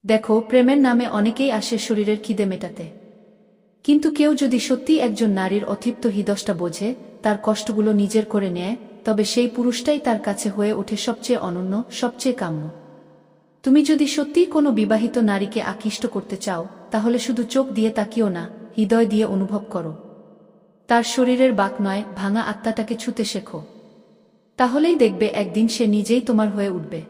দেখো, প্রেমের নামে অনেকেই আসে শরীরের খিদে মেটাতে, কিন্তু কেউ যদি সত্যিই একজন নারীর অতৃপ্ত হৃদয়টা বোঝে, তার কষ্টগুলো নিজের করে নেয়, তবে সেই পুরুষটাই তার কাছে হয়ে ওঠে সবচেয়ে অনন্য, সবচেয়ে কাম্য। তুমি যদি সত্যিই কোনো বিবাহিত নারীকে আকৃষ্ট করতে চাও, তাহলে শুধু চোখ দিয়ে তাকিও না, হৃদয় দিয়ে অনুভব করো। তার শরীরের বাক নয়, ভাঙা আত্মাটাকে ছুঁতে শেখো। তাহলেই দেখবে একদিন সে নিজেই তোমার হয়ে উঠবে।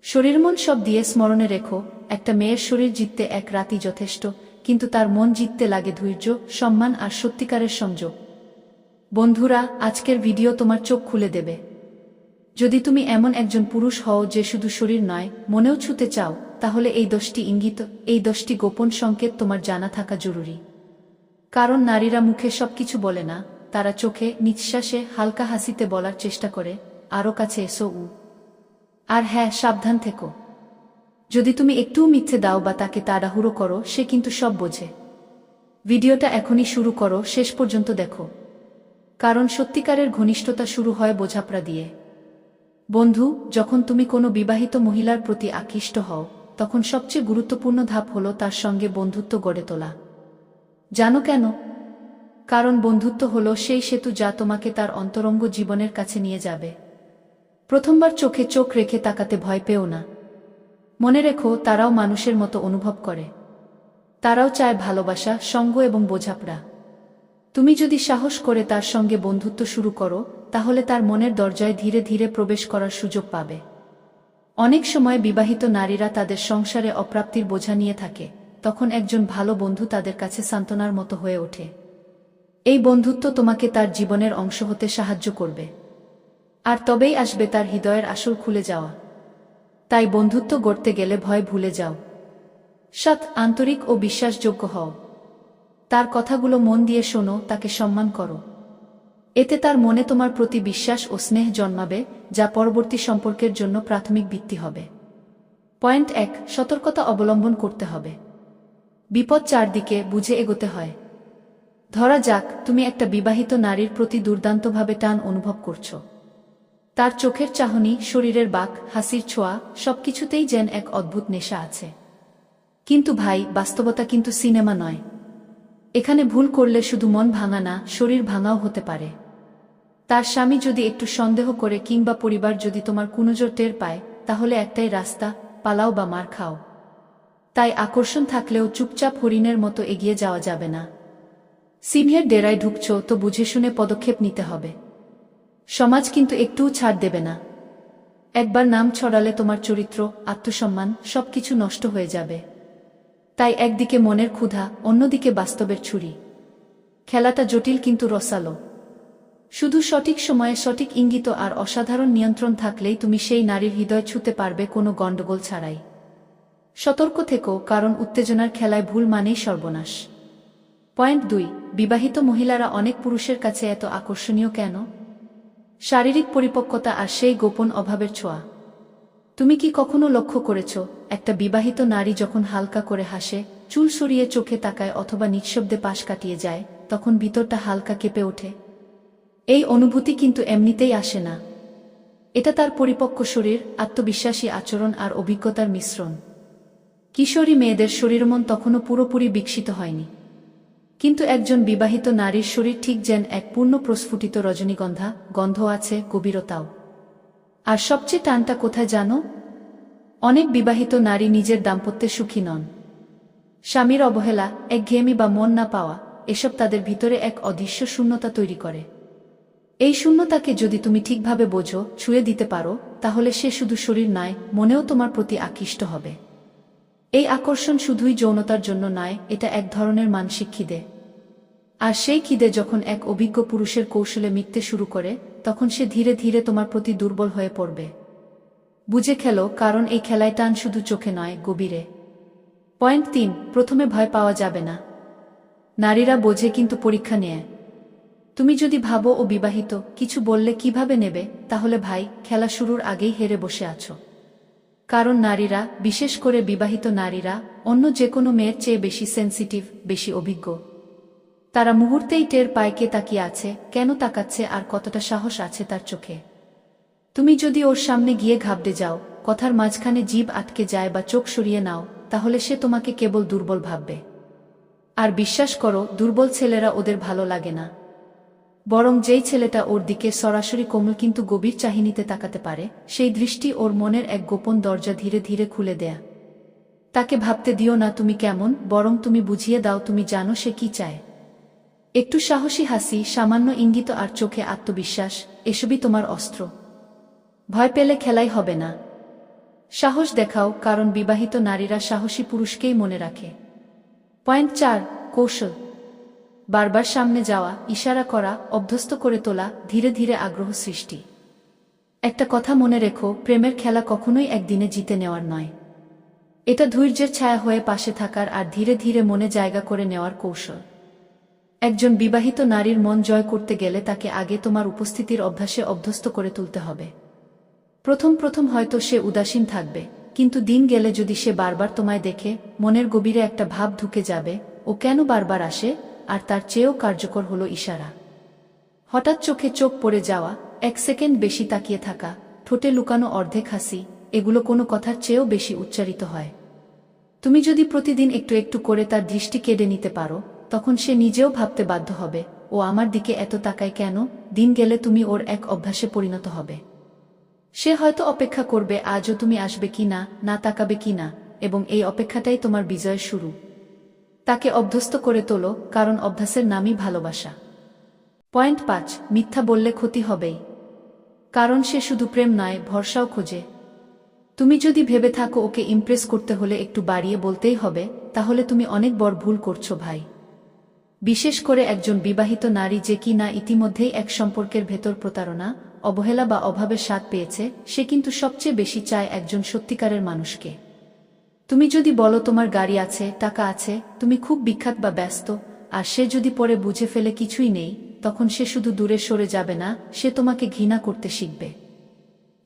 শরীর মন সব দিয়ে স্মরণে রেখো, একটা মেয়ের শরীর জিততে এক রাতই যথেষ্ট, কিন্তু তার মন জিততে লাগে ধৈর্য, সম্মান আর সত্যিকারের সংযোগ। বন্ধুরা, আজকের ভিডিও তোমার চোখ খুলে দেবে। যদি তুমি এমন একজন পুরুষ হও যে শুধু শরীর নয়, মনেও ছুঁতে চাও, তাহলে এই 10টি ইঙ্গিত, এই 10টি গোপন সংকেত তোমার জানা থাকা জরুরি। কারণ নারীরা মুখে সবকিছু বলে না, তারা চোখে, নিঃশ্বাসে, হালকা হাসিতে বলার চেষ্টা করে, আরও কাছে এসো। আর হ্যাঁ, সাবধান থেকো। যদি তুমি একটুও মিথ্যে দাও বা তাকে তাড়াহুড়ো করো, সে কিন্তু সব বোঝে। ভিডিওটা এখনই শুরু করো, শেষ পর্যন্ত দেখো। কারণ সত্যিকারের ঘনিষ্ঠতা শুরু হয় বোঝাপড়া দিয়ে। বন্ধু, যখন তুমি কোনো বিবাহিত মহিলার প্রতি আকৃষ্ট হও, তখন সবচেয়ে গুরুত্বপূর্ণ ধাপ হলো তার সঙ্গে বন্ধুত্ব গড়ে তোলা। জানো কেন? কারণ বন্ধুত্ব হলো সেই সেতু যা তোমাকে তার অন্তরঙ্গ জীবনের কাছে নিয়ে যাবে। প্রথমবার চোখে চোখ রেখে তাকাতে ভয় পেও না। মনে রেখো, তারাও মানুষের মতো অনুভব করে। তারাও চায় ভালোবাসা, সঙ্গ এবং বোঝাপড়া। তুমি যদি সাহস করে তার সঙ্গে বন্ধুত্ব শুরু করো, তাহলে তার মনের দরজায় ধীরে ধীরে প্রবেশ করার সুযোগ পাবে। অনেক সময় বিবাহিত নারীরা তাদের সংসারে অপ্রাপ্তির বোঝা নিয়ে থাকে, তখন একজন ভালো বন্ধু তাদের কাছে সান্ত্বনার মতো হয়ে ওঠে। এই বন্ধুত্ব তোমাকে তার জীবনের অংশ হতে সাহায্য করবে। আর তবেই আসবে তার হৃদয়ের আসল খুলে যাওয়া। তাই বন্ধুত্ব গড়তে গেলে ভয় ভুলে যাও। সৎ, আন্তরিক ও বিশ্বাসযোগ্য হও। তার কথাগুলো মন দিয়ে শোনো, তাকে সম্মান করো। এতে তার মনে তোমার প্রতি বিশ্বাস ও স্নেহ জন্মাবে, যা পরবর্তী সম্পর্কের জন্য প্রাথমিক ভিত্তি হবে। পয়েন্ট 1, সতর্কতা অবলম্বন করতে হবে। বিপদ চারদিকে, বুঝে এগোতে হয়। ধরা যাক, তুমি একটা বিবাহিত নারীর প্রতি দুর্দান্তভাবে টান অনুভব করছো। তার চোখের চাহনি, শরীরের বাক, হাসির ছোঁয়া, সবকিছুতেই যেন এক অদ্ভুত নেশা আছে। কিন্তু ভাই, বাস্তবতা কিন্তু সিনেমা নয়। এখানে ভুল করলে শুধু মন ভাঙা না, শরীর ভাঙাও হতে পারে। তার স্বামী যদি একটু সন্দেহ করে কিংবা পরিবার যদি তোমার কুনজর টের পায়, তাহলে একটাই রাস্তা, পালাও বা মার খাও। তাই আকর্ষণ থাকলেও চুপচাপ হরিণের মতো এগিয়ে যাওয়া যাবে না। সিংহের ডেরায় ঢুকছ তো বুঝে শুনে পদক্ষেপ নিতে হবে। সমাজ কিন্তু একটুও ছাড় দেবে না। একবার নাম ছড়ালে তোমার চরিত্র, আত্মসম্মান সবকিছু নষ্ট হয়ে যাবে। তাই একদিকে মনের ক্ষুধা, অন্যদিকে বাস্তবের ছুরি। খেলাটা জটিল কিন্তু রসালো। শুধু সঠিক সময়ে সঠিক ইঙ্গিত আর অসাধারণ নিয়ন্ত্রণ থাকলেই তুমি সেই নারীর হৃদয় ছুঁতে পারবে কোনো গণ্ডগোল ছাড়াই। সতর্ক থেকো, কারণ উত্তেজনার খেলায় ভুল মানেই সর্বনাশ। পয়েন্ট 2, বিবাহিত মহিলারা অনেক পুরুষের কাছে এত আকর্ষণীয় কেন? শারীরিক পরিপক্কতা আর সেই গোপন অভাবের ছোঁয়া। তুমি কি কখনো লক্ষ্য করেছ, একটা বিবাহিত নারী যখন হালকা করে হাসে, চুল সরিয়ে চোখে তাকায় অথবা নিঃশব্দে পাশ কাটিয়ে যায়, তখন ভিতরটা হালকা কেঁপে ওঠে? এই অনুভূতি কিন্তু এমনিতেই আসে না। এটা তার পরিপক্ক শরীর, আত্মবিশ্বাসী আচরণ আর অভিজ্ঞতার মিশ্রণ। কিশোরী মেয়েদের শরীরমন তখনও পুরোপুরি বিকশিত হয়নি। কিন্তু একজন বিবাহিত নারীর শরীর ঠিক যেন এক পূর্ণ প্রস্ফুটিত রজনীগন্ধা, গন্ধ আছে, গভীরতাও। আর সবচেয়ে টানটা কোথায় জানো? অনেক বিবাহিত নারী নিজের দাম্পত্যে সুখী নন। স্বামীর অবহেলা, একঘেয়েমি বা মন না পাওয়া, এসব তাদের ভিতরে এক অদৃশ্য শূন্যতা তৈরি করে। এই শূন্যতাকে যদি তুমি ঠিকভাবে বোঝো, ছুঁয়ে দিতে পারো, তাহলে সে শুধু শরীর নয়, মনেও তোমার প্রতি আকৃষ্ট হবে। এই আকর্ষণ শুধুই যৌনতার জন্য নয়, এটা এক ধরনের মানসিক খিদে। আর সেই খিদে যখন এক অভিজ্ঞ পুরুষের কৌশলে মিটতে শুরু করে, তখন সে ধীরে ধীরে তোমার প্রতি দুর্বল হয়ে পড়বে। বুঝে খেলো, কারণ এই খেলায় টান শুধু চোখে নয়, গভীরে। পয়েন্ট 3, প্রথমে ভয় পাওয়া যাবে না। নারীরা বোঝে কিন্তু পরীক্ষা নেয়। তুমি যদি ভাবো ও বিবাহিত, কিছু বললে কিভাবে নেবে, তাহলে ভাই, খেলা শুরুর আগেই হেরে বসে আছো। কারণ নারীরা, বিশেষ করে বিবাহিত নারীরা, অন্য যে কোনো মেয়ের চেয়ে বেশি সেন্সিটিভ, বেশি অভিজ্ঞ। তারা মুহূর্তেই টের পায় কে তাকিয়ে আছে, কেন তাকাচ্ছে আর কতটা সাহস আছে তার চোখে। তুমি যদি ওর সামনে গিয়ে ঘাবড়ে যাও, কথার মাঝখানে জিভ আটকে যায় বা চোখ সরিয়ে নাও, তাহলে সে তোমাকে কেবল দুর্বল ভাববে। আর বিশ্বাস করো, দুর্বল ছেলেরা ওদের ভালো লাগে না। বরং যেই ছেলেটা ওর দিকে সরাসরি কোমল কিন্তু গভীর চাহনিতে তাকাতে পারে, সেই দৃষ্টি ওর মনের এক গোপন দরজা ধীরে ধীরে খুলে দেয়া। তাকে ভাবতে দিও না তুমি কেমন, বরং তুমি বুঝিয়ে দাও তুমি জানো সে কি চায়। একটু সাহসী হাসি, সামান্য ইঙ্গিত আর চোখে আত্মবিশ্বাস, এসবই তোমার অস্ত্র। ভয় পেলে খেলাই হবে না। সাহস দেখাও, কারণ বিবাহিত নারীরা সাহসী পুরুষকেই মনে রাখে। পয়েন্ট 4, কৌশল। বারবার সামনে যাওয়া, ইশারা করা, অভ্যস্ত করে তোলা, ধীরে ধীরে আগ্রহ সৃষ্টি। একটা কথা মনে রেখো, প্রেমের খেলা কখনোই একদিনে জিতে নেওয়ার নয়। এটা ধৈর্যের ছায়া হয়ে পাশে থাকার আর ধীরে ধীরে মনে জায়গা করে নেওয়ার কৌশল। একজন বিবাহিত নারীর মন জয় করতে গেলে তাকে আগে তোমার উপস্থিতির অভ্যাসে অভ্যস্ত করে তুলতে হবে। প্রথম প্রথম হয়তো সে উদাসীন থাকবে, কিন্তু দিন গেলে যদি সে বারবার তোমায় দেখে, মনের গভীরে একটা ভাব ঢুকে যাবে, ও কেন বারবার আসে। আর তার চেয়েও কার্যকর হলো ইশারা। হঠাৎ চোখে চোখ পড়ে যাওয়া, 1 সেকেন্ড বেশি তাকিয়ে থাকা, ঠোঁটে লুকানো অর্ধেক হাসি, এগুলো কোনো কথার চেয়েও বেশি উচ্চারিত হয়। তুমি যদি প্রতিদিন একটু একটু করে তার দৃষ্টি কেড়ে নিতে পারো, তখন সে নিজেও ভাবতে বাধ্য হবে, ও আমার দিকে এত তাকায় কেন। দিন গেলে তুমি ওর এক অভ্যাসে পরিণত হবে। সে হয়তো অপেক্ষা করবে আজও তুমি আসবে কি না, না তাকাবে কি না, এবং এই অপেক্ষাটাই তোমার বিজয়ের শুরু। তাকে অভ্যস্ত করে তোলো, কারণ অভ্যাসের নামই ভালোবাসা। পয়েন্ট 5, মিথ্যা বললে ক্ষতি হবেই। কারণ সে শুধু প্রেম নয়, ভরসাও খোঁজে। তুমি যদি ভেবে থাকো ওকে ইমপ্রেস করতে হলে একটু বাড়িয়ে বলতেই হবে, তাহলে তুমি অনেক বড় ভুল করছো ভাই। বিশেষ করে একজন বিবাহিত নারী যে কি না ইতিমধ্যেই এক সম্পর্কের ভেতর প্রতারণা, অবহেলা বা অভাবের স্বাদ পেয়েছে, সে কিন্তু সবচেয়ে বেশি চায় একজন সত্যিকারের মানুষকে। তুমি যদি বলো তোমার গাড়ি আছে, টাকা আছে, তুমি খুব বিখ্যাত বা ব্যস্ত, আর সে যদি পরে বুঝে ফেলে কিছুই নেই, তখন সে শুধু দূরে সরে যাবে না, সে তোমাকে ঘৃণা করতে শিখবে।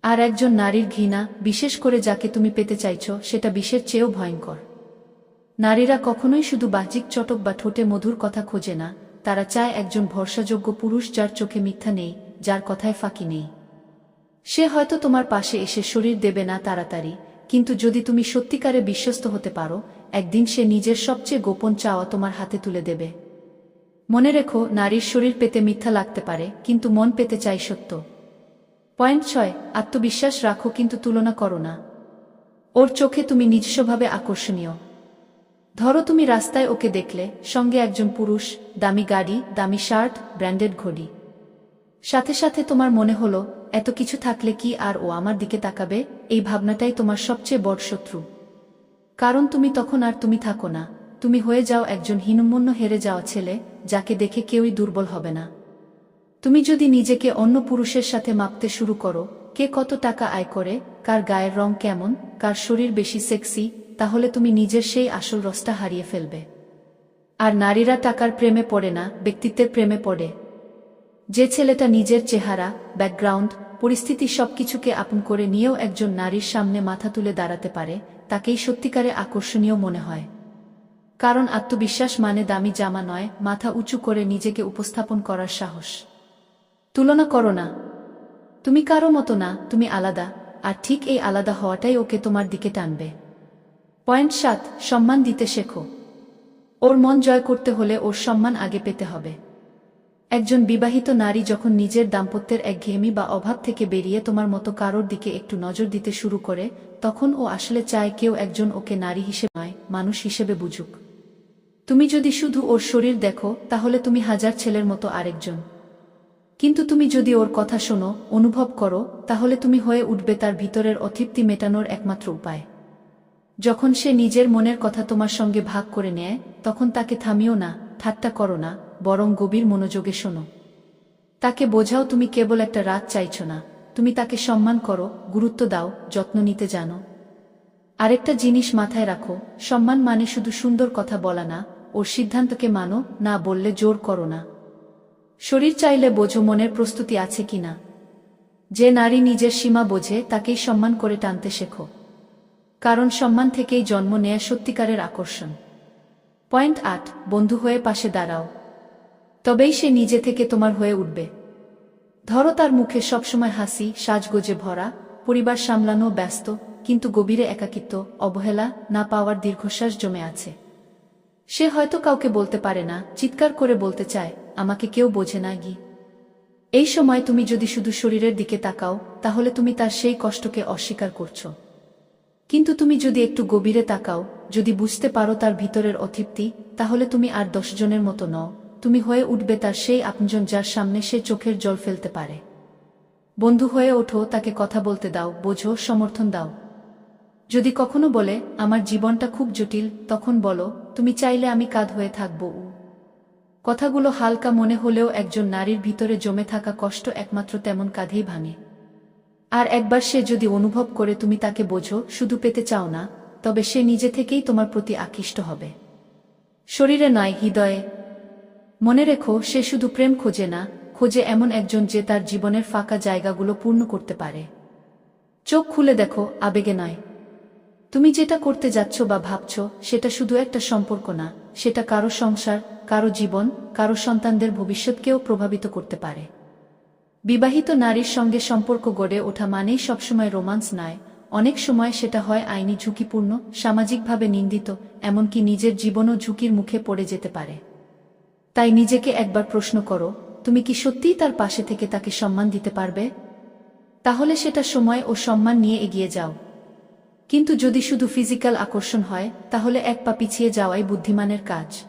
আর একজন নারীর ঘৃণা, বিশেষ করে যাকে তুমি পেতে চাইছো, সেটা বিষের চেয়েও ভয়ঙ্কর। নারীরা কখনোই শুধু বাহ্যিক চটক বা ঠোঁটে মধুর কথা খোঁজে না, তারা চায় একজন ভরসাযোগ্য পুরুষ যার চোখে মিথ্যা নেই, যার কথায় ফাঁকি নেই। সে হয়তো তোমার পাশে এসে শরীর দেবে না তাড়াতাড়ি, কিন্তু যদি তুমি সত্যিকারে বিশ্বস্ত হতে পারো, একদিন সে নিজের সবচেয়ে গোপন চাওয়া তোমার হাতে তুলে দেবে। মনে রেখো, নারীর শরীর পেতে মিথ্যা লাগতে পারে, কিন্তু মন পেতে চাই সত্য। পয়েন্ট 6, আত্মবিশ্বাস রাখো কিন্তু তুলনা করো না। ওর চোখে তুমি নিজস্বভাবে আকর্ষণীয়। ধরো তুমি রাস্তায় ওকে দেখলে, সঙ্গে একজন পুরুষ, দামি গাড়ি, দামি শার্ট, ব্র্যান্ডেড ঘড়ি। সাথে সাথে তোমার মনে হলো, এত কিছু থাকলে কি আর ও আমার দিকে তাকাবে। এই ভাবনাটাই তোমার সবচেয়ে বড় শত্রু। কারণ তুমি তখন আর তুমি থাকো না, তুমি হয়ে যাও একজন হীনমন্য হেরে যাওয়া ছেলে, যাকে দেখে কেউই দুর্বল হবে না। তুমি যদি নিজেকে অন্য পুরুষের সাথে মাপতে শুরু করো, কে কত টাকা আয় করে, কার গায়ের রং কেমন, কার শরীর বেশি সেক্সি, তাহলে তুমি নিজের সেই আসল রসটা হারিয়ে ফেলবে। আর নারীরা টাকার প্রেমে পড়ে না, ব্যক্তিত্বের প্রেমে পড়ে। যে ছেলেটা নিজের চেহারা, ব্যাকগ্রাউন্ড, পরিস্থিতি সবকিছুকে আপন করে নিয়েও একজন নারীর সামনে মাথা তুলে দাঁড়াতে পারে, তাকেই সত্যিকারে আকর্ষণীয় মনে হয়। কারণ আত্মবিশ্বাস মানে দামি জামা নয়, মাথা উঁচু করে নিজেকে উপস্থাপন করার সাহস। তুলনা করো না। তুমি কারো মতো না, তুমি আলাদা, আর ঠিক এই আলাদা হওয়াটাই ওকে তোমার দিকে টানবে। পয়েন্ট 7, সম্মান দিতে শেখো। ওর মন জয় করতে হলে ওর সম্মান আগে পেতে হবে। একজন বিবাহিত নারী যখন নিজের দাম্পত্যের একঘেয়েমি বা অভাব থেকে বেরিয়ে তোমার মতো কারোর দিকে একটু নজর দিতে শুরু করে, তখন ও আসলে চায় কেউ একজন ওকে নারী হিসেবে নয়, মানুষ হিসেবে বুঝুক। তুমি যদি শুধু ওর শরীর দেখো, তাহলে তুমি হাজার ছেলের মতো আরেকজন। কিন্তু তুমি যদি ওর কথা শোনো, অনুভব করো, তাহলে তুমি হয়ে উঠবে তার ভিতরের অতৃপ্তি মেটানোর একমাত্র উপায়। যখন সে নিজের মনের কথা তোমার সঙ্গে ভাগ করে নেয়, তখন তাকে থামিও না, ঠাট্টা করো না, বরং গভীর মনোযোগে শোনো। তাকে বোঝাও তুমি কেবল একটা রাত চাইছ না, তুমি তাকে সম্মান করো, গুরুত্ব দাও, যত্ন নিতে জানো। আরেকটা জিনিস মাথায় রাখো, সম্মান মানে শুধু সুন্দর কথা বলা না, ওর সিদ্ধান্তকে মানো, না বললে জোর করো না। শরীর চাইলে বোঝো মনের প্রস্তুতি আছে কিনা। যে নারী নিজের সীমা বোঝে, তাকেই সম্মান করে টানতে শেখো। কারণ সম্মান থেকেই জন্ম নেয় সত্যিকারের আকর্ষণ। পয়েন্ট 8, বন্ধু হয়ে পাশে দাঁড়াও। তবেই সে নিজে থেকে তোমার হয়ে উঠবে। ধরো তার মুখে সবসময় হাসি, সাজগোজে ভরা, পরিবার সামলানো ব্যস্ত, কিন্তু গভীরে একাকিত্ব, অবহেলা, না পাওয়ার দীর্ঘশ্বাস জমে আছে। সে হয়তো কাউকে বলতে পারে না, চিৎকার করে বলতে চায়, আমাকে কেউ বোঝে না গি। এই সময় তুমি যদি শুধু শরীরের দিকে তাকাও, তাহলে তুমি তার সেই কষ্টকে অস্বীকার করছো। কিন্তু তুমি যদি একটু গভীরে তাকাও, যদি বুঝতে পারো তার ভিতরের অতৃপ্তি, তাহলে তুমি আর 10 জনের মতো নও, তুমি হয়ে উঠবে তার সেই আপনজন যার সামনে সে চোখের জল ফেলতে পারে। বন্ধু হয়ে ওঠো, তাকে কথা বলতে দাও, বোঝো, সমর্থন দাও। যদি কখনো বলে আমার জীবনটা খুব জটিল, তখন বলো, তুমি চাইলে আমি কাঁধ হয়ে থাকবো। কথাগুলো হালকা মনে হলেও একজন নারীর ভিতরে জমে থাকা কষ্ট একমাত্র তেমন কাঁধেই ভাঙে। আর একবার সে যদি অনুভব করে তুমি তাকে বোঝো, শুধু পেতে চাও না, তবে সে নিজে থেকেই তোমার প্রতি আকৃষ্ট হবে। শরীরে নয়, হৃদয়ে। মনে রেখো, সে শুধু প্রেম খোঁজে না, খোঁজে এমন একজন যে তার জীবনের ফাঁকা জায়গাগুলো পূর্ণ করতে পারে। চোখ খুলে দেখো, আবেগে নয়। তুমি যেটা করতে যাচ্ছ বা ভাবছ, সেটা শুধু একটা সম্পর্ক না, সেটা কারো সংসার, কারো জীবন, কারো সন্তানদের ভবিষ্যৎকেও প্রভাবিত করতে পারে। বিবাহিত নারীর সঙ্গে সম্পর্ক গড়ে ওঠা মানেই সবসময় রোমান্স নয়, অনেক সময় সেটা হয় আইনি ঝুঁকিপূর্ণ, সামাজিকভাবে নিন্দিত, এমনকি নিজের জীবনও ঝুঁকির মুখে পড়ে যেতে পারে। তাই নিজেকে একবার প্রশ্ন করো, তুমি কি সত্যিই তার পাশে থেকে তাকে সম্মান দিতে পারবে? তাহলে সেটা সময় ও সম্মান নিয়ে এগিয়ে যাও। কিন্তু যদি শুধু ফিজিক্যাল আকর্ষণ হয়, তাহলে এক পা পিছিয়ে যাওয়াই বুদ্ধিমানের কাজ।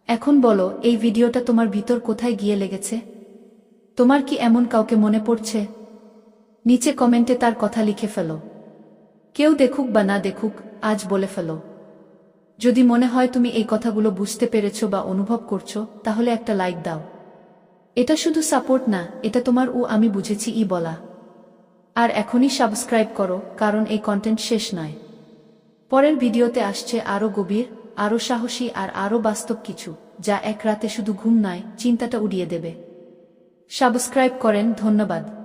এখন বলো, এই ভিডিওটা তোমার ভিতর কোথায় গিয়ে লেগেছে? তোমার কি এমন কাউকে মনে পড়ছে? নিচে কমেন্টে তার কথা লিখে ফেলো। কেউ দেখুক বা না দেখুক, আজ বলে ফেলো। যদি মনে হয় তুমি এই কথাগুলো বুঝতে পেরেছো বা অনুভব করছো, তাহলে একটা লাইক দাও। এটা শুধু সাপোর্ট না, এটা তোমার আমি বুঝেছি বলা। আর এখনই সাবস্ক্রাইব করো, কারণ এই কন্টেন্ট শেষ নয়। পরের ভিডিওতে আসছে আরও গভীর, আরও সাহসী আর আরও বাস্তব কিছু, যা এক রাতে শুধু ঘুম নয়, চিন্তাটা উড়িয়ে দেবে। সাবস্ক্রাইব করেন, ধন্যবাদ।